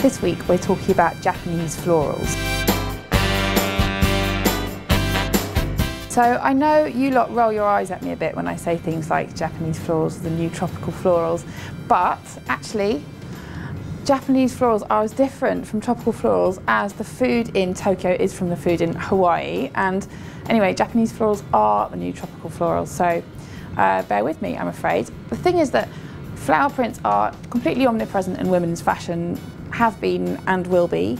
This week we're talking about Japanese florals. So I know you lot roll your eyes at me a bit when I say things like Japanese florals, the new tropical florals, but actually Japanese florals are as different from tropical florals as the food in Tokyo is from the food in Hawaii. And anyway, Japanese florals are the new tropical florals, so bear with me, I'm afraid. The thing is that flower prints are completely omnipresent in women's fashion, have been and will be,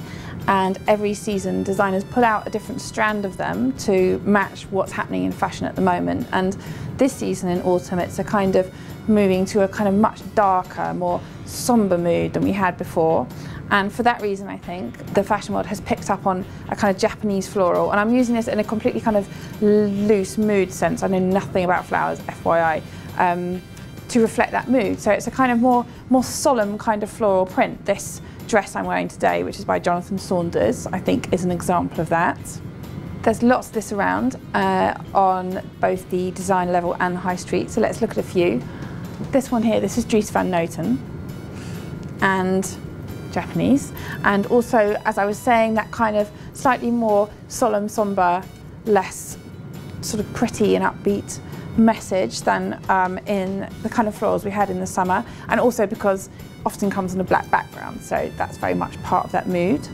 and every season designers pull out a different strand of them to match what's happening in fashion at the moment. And this season in autumn it's a kind of moving to a kind of much darker, more somber mood than we had before. And for that reason I think the fashion world has picked up on a kind of Japanese floral, and I'm using this in a completely kind of loose mood sense. I know nothing about flowers, FYI, to reflect that mood. So it's a kind of more solemn kind of floral print. This dress I'm wearing today, which is by Saunders, I think is an example of that. There's lots of this around on both the design level and the high street, so let's look at a few. This one here, this is Dries Van Noten, and Japanese, and also, as I was saying, that kind of slightly more solemn, somber, less sort of pretty and upbeat message than in the kind of florals we had in the summer, and also because often comes on a black background, so that's very much part of that mood.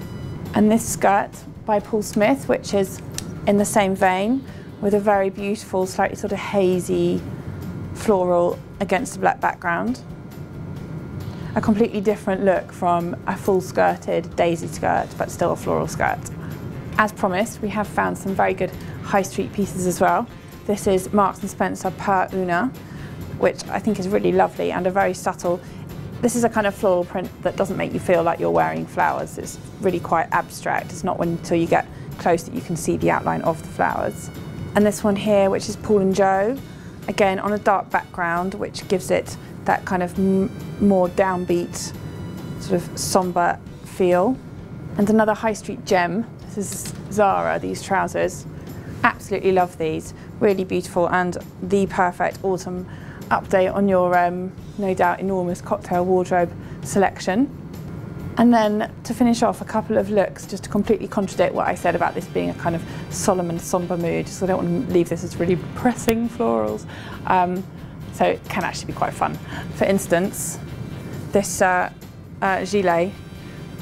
And this skirt by Paul Smith, which is in the same vein, with a very beautiful, slightly sort of hazy floral against a black background. A completely different look from a full skirted daisy skirt, but still a floral skirt. As promised, we have found some very good high street pieces as well. This is Marks & Spencer Per Una, which I think is really lovely and a very subtle. This is a kind of floral print that doesn't make you feel like you're wearing flowers. It's really quite abstract. It's not until you get close that you can see the outline of the flowers. And this one here, which is Paul and Joe, again on a dark background, which gives it that kind of more downbeat, sort of somber feel. And another high street gem, this is Zara, these trousers. Absolutely love these, really beautiful and the perfect autumn update on your, no doubt, enormous cocktail wardrobe selection. And then to finish off, a couple of looks just to completely contradict what I said about this being a kind of solemn and somber mood, so I don't want to leave this as really pressing florals. So it can actually be quite fun. For instance, this gilet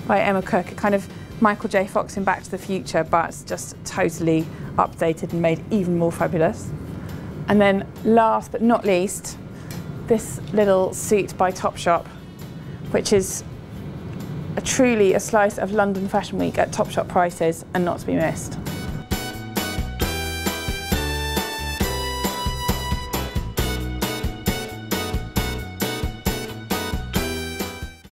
by Emma Cook, a kind of Michael J. Fox in Back to the Future, but it's just totally updated and made even more fabulous. And then last but not least, this little suit by Topshop, which is truly a slice of London Fashion Week at Topshop prices and not to be missed.